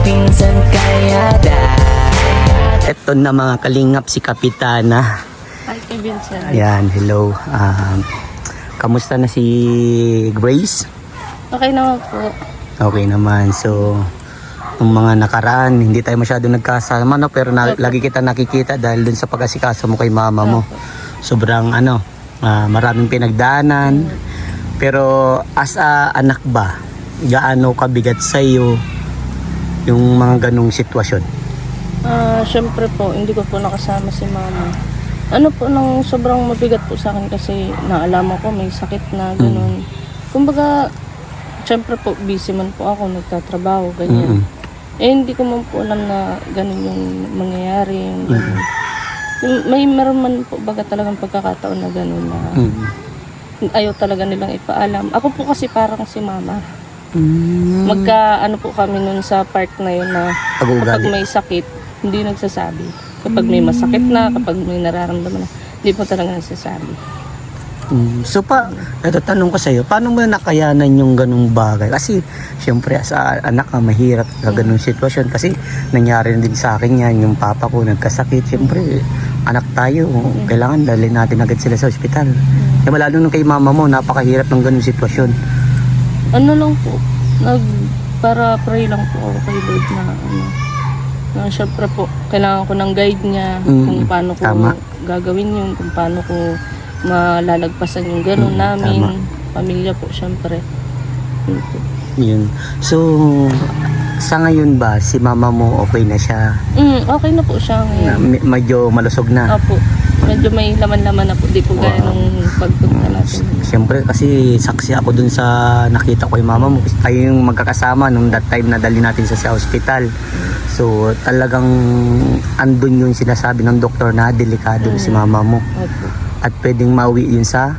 pinsan kaya Ito na mga kalingap si Kapitana. Hi, Vincent. Ayan, hello. Kamusta na si Grace? Okay naman po. Okay naman. So, yung mga nakaraan, hindi tayo masyado nagkasama, no? Pero lagi kita nakikita dahil dun sa pag-asikaso mo kay mama mo. Sobrang maraming pinagdaanan. Pero as a anak ba, gaano kabigat sa iyo yung mga ganong sitwasyon? Syempre po, hindi ko po nakasama si mama. Ano po, nang sobrang mabigat po sa akin kasi naalaman ko may sakit na gano'n. Kumbaga, syempre po, busy man po ako, nagtatrabaho, ganyan. Eh, hindi ko man po alam na gano'n yung mangyayari. Yung ganun. May meron man po baga talagang pagkakataon na gano'n na ayaw talaga nilang ipaalam. Ako po kasi parang si mama. Ano po kami nun sa part na yun na kapag may sakit, hindi nagsasabi. Kapag may masakit na, kapag may nararamdaman na, hindi po talaga nagsasabi. So ito tanong ko sa iyo, paano mo nakayanan yung ganung bagay? Kasi syempre sa anak ka mahirap sa ganung sitwasyon kasi nangyari din sa akin yan, yung papa ko nagkasakit. Syempre anak tayo, kailangan dalhin natin agad sila sa ospital. Kaya lalo nung kay mama mo, napakahirap ng ganung sitwasyon. Ano lang po, para pray lang po ako kay Lord na syempre po, kailangan ko ng guide niya kung paano ko gagawin yun, kung paano ko malalagpasan yung gano'n namin, pamilya po syempre. Yun. So, sa ngayon ba, si mama mo okay na siya? Okay na po siya ngayon. Medyo malusog na? Opo. Medyo may laman-laman na po. Di po gaya nung pagpunta natin. Siyempre kasi saksi ako dun sa nakita ko yung mama mo. Tayo yung magkakasama nung that time na dali natin sa hospital. So talagang andun yung sinasabi ng doktor na delikado si mama mo. Opo. At pwedeng mauwi yun sa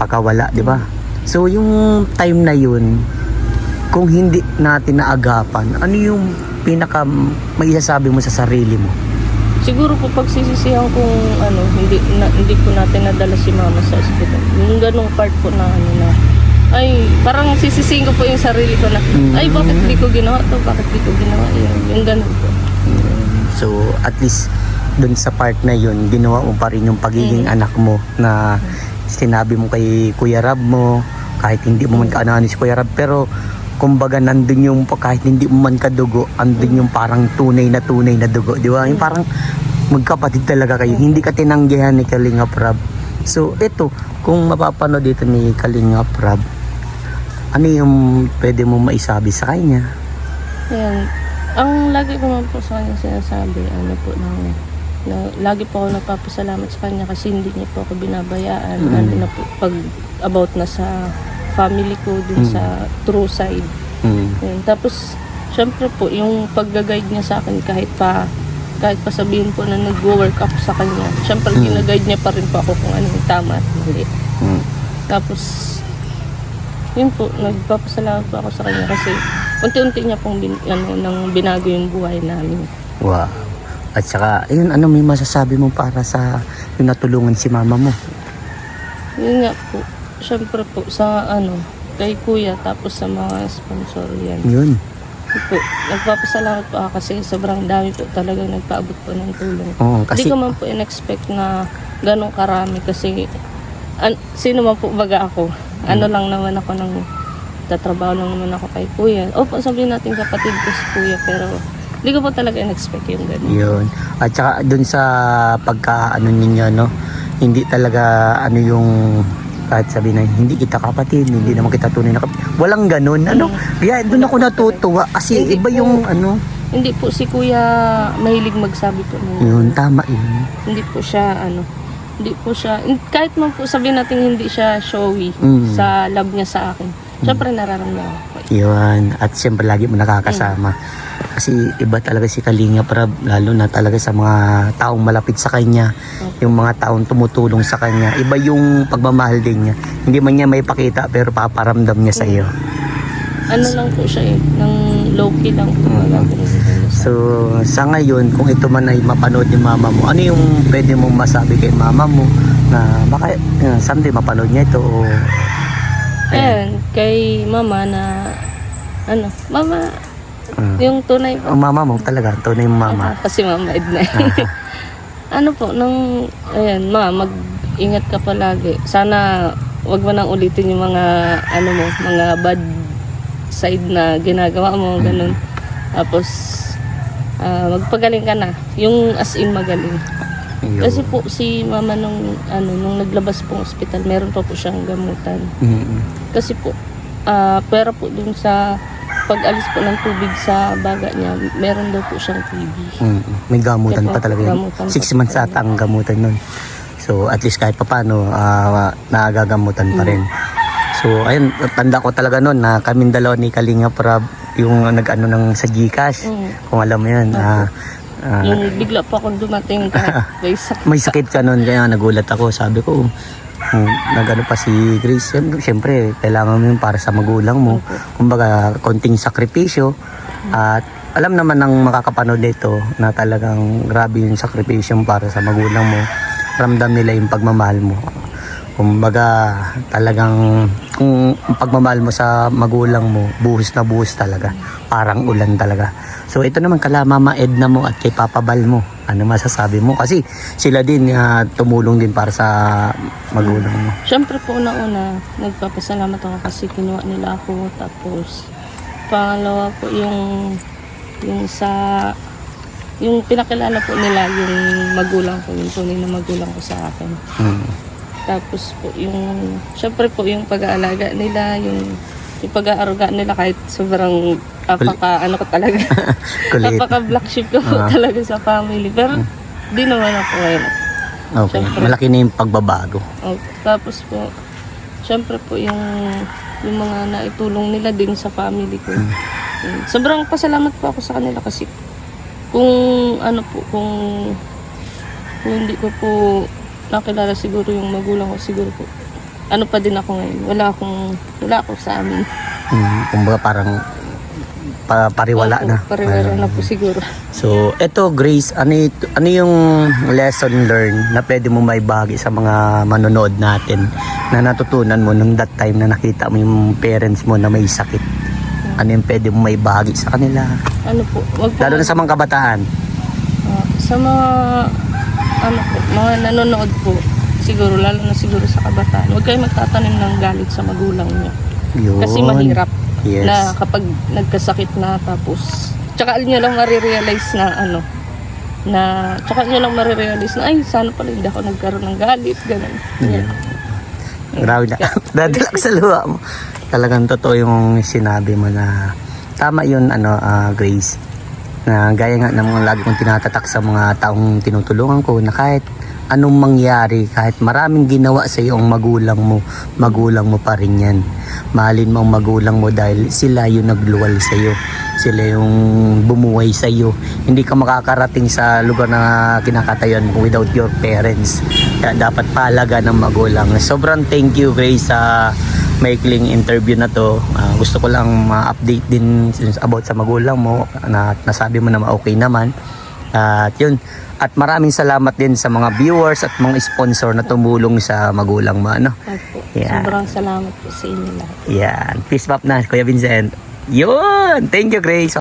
pagkawala, di ba? So yung time na yun, kung hindi natin naagapan, ano yung pinaka maisasabi mo sa sarili mo? Siguro po pagsisisihan kung hindi ko natin nadala si mama sa ospital. Yung ganong part po na ay parang sisisihin ko po yung sarili ko na ay bakit di ko ginawa to, bakit di ko ginawa yun, yung ganon po. So at least dun sa part na yun, ginawa mo pa rin yung pagiging anak mo na sinabi mo kay Kuya Rab mo, kahit hindi mo man kaanahan si Kuya Rab, pero kumbaga nandun yung kahit hindi mo man kadugo, andun yung parang tunay na dugo, di ba? Yung parang magkapatid talaga kayo, hindi ka tinanggihan ni Kalingap Rab. So ito, kung mapapanood dito ni Kalingap Rab, ano yung pwede mo maisabi sa kanya? Ayan, ang lagi ko man po sa kanya sinasabi, lagi po ako nagpapasalamat sa kanya kasi hindi niya po ako binabayaan, na po pag about na sa family ko dun sa true side. Yun. Tapos syempre po yung pag-guide niya sa akin kahit pa sabihin po na nag-work ako sa kanya, syempre gina-guide niya pa rin po ako kung ano yung tama at mali. Tapos yun po, nagpapasalamat po ako sa kanya kasi unti-unti niya pong nang binago yung buhay namin. Wow. At saka ayun, ano may masasabi mo para sa yung natulungan si mama mo? Yun nga po, syempre po sa kay kuya tapos sa mga sponsor yan. Yun. Po, nagpapasalamat po ako kasi sobrang dami po talaga nagpaabot po ng tulong. Kasi Hindi ko man po in-expect na ganong karami kasi sino man po baga ako. Lang naman ako tatrabaho lang naman ako kay kuya. Opo, sabihin natin kapatid ko si kuya pero hindi ko po talaga in-expect yung gano'n. Yun. At saka dun sa ninyo, no? Hindi talaga yung kahit sabi na hindi kita kapatid, hindi naman kita tunay na kapatid. Walang ganun. Kaya doon ako natutuwa kasi hindi iba yung Hindi po si kuya mahilig magsabi po. Yun, tama yun. Hindi po siya kahit man po sabihin natin hindi siya showy sa love niya sa akin. Siyempre nararamdaman ko. Yun. At siyempre lagi mo nakakasama. Kasi iba talaga si Kalingap Rab, lalo na talaga sa mga taong malapit sa kanya, yung mga taong tumutulong sa kanya. Iba yung pagmamahal din niya. Hindi man niya may pakita pero paparamdam niya sa iyo. Lang po siya nang low-key lang po. So sa ngayon, kung ito man ay mapanood ni mama mo, ano yung pwede mong masabi kay mama mo na baka someday mapanood niya ito o Ayan, kay mama na mama, Yung tunay po. Ang mama mo talaga, tunay yung mama. Kasi Mama Edna. Ano po, ayan, mag-ingat ka palagi. Sana wag mo nang ulitin yung mga, mga bad side na ginagawa mo, ganun. Tapos, magpagaling ka na. Yung as in magaling. Yun. Kasi po, si Mama nung naglabas pong ospital, meron pa po siyang gamutan. Kasi po, pero po dun sa pag-alis po ng tubig sa baga niya, meron daw po siyang TB. May gamutan Kaya pa talaga yun. gamutan 6 pa months ata ang gamutan nun. So at least kahit paano nagagamutan pa rin. So ayun, tanda ko talaga nun na kaming dalawa ni Kalinga Prab yung nag-ano ng sa Gcash. Kung alam mo yun. Yung bigla po akong dumating kahit May sakit ka nun, kaya nagulat ako. Sabi ko, nagano pa si Grace, siyempre kailangan mo yun para sa magulang mo. Kumbaga konting sakripisyo, at alam naman ng makakapanood nito na talagang grabe yung sakripisyo para sa magulang mo. Ramdam nila yung pagmamahal mo. Kumbaga talagang kung pagmamahal mo sa magulang mo, buhos na buhos talaga, parang ulan talaga. So ito naman kala Mama Edna mo at kay Papa Bal mo, ano masasabi mo? Kasi sila din tumulong din para sa magulang mo. Siyempre po una-una, nagpapasalamat ako kasi kinuha nila ako. Tapos, pangalawa po yung pinakilala po nila yung magulang ko, yung tunay na magulang ko sa akin. Tapos po siyempre po yung pag-aalaga nila, yung pag-aaruga nila kahit sobrang ko talaga. Napaka-black sheep ko po talaga sa family. Pero di naman ako ngayon. Okay, syempre, malaki na yung pagbabago. Tapos po, syempre po yung mga naitulong nila din sa family ko. Sobrang pasalamat po ako sa kanila kasi kung hindi ko po nakilala siguro yung magulang ko, siguro po pa din ako ngayon. Wala ako sa amin. Kumbaga parang pariwala na. Pariwala na po siguro. So, eto Grace, ano yung lesson learned na pwede mo maibahagi sa mga manonood natin na natutunan mo nung that time na nakita mo yung parents mo na may sakit? Ano yung pwede mo maibahagi sa kanila? Lalo na sa mga kabataan. Sa mga nanonood po, siguro, lalo na siguro sa kabataan, huwag kayo magtatanim ng galit sa magulang niyo. Yun. Kasi mahirap. Yes. Na kapag nagkasakit na, tapos tsaka nyo lang marirealize na ay sana pala hindi ako nagkaroon ng galit, gano'n. Grabe na. Dadalak sa luha mo. Talagang totoo yung sinabi mo na tama yun, Grace, na gaya nga ng mga lagi kong tinatatak sa mga taong tinutulungan ko na kahit anong mangyari, kahit maraming ginawa sa iyo ang magulang mo pa rin yan. Mahalin mo ang magulang mo dahil sila yung nagluwal sa iyo. Sila yung bumuhay sa iyo. Hindi ka makakarating sa lugar na kinakatayan mo without your parents. Kaya dapat palaga ng magulang. Sobrang thank you, Grace, sa maikling interview na to. Gusto ko lang ma-update din about sa magulang mo na nasabi mo na okay naman. At yun. At maraming salamat din sa mga viewers at mga sponsor na tumulong sa magulang mo. Yeah. Sobrang salamat po sa inyo lahat. Yan. Peace pop na, Kuya Vincent. Yun! Thank you, Grace.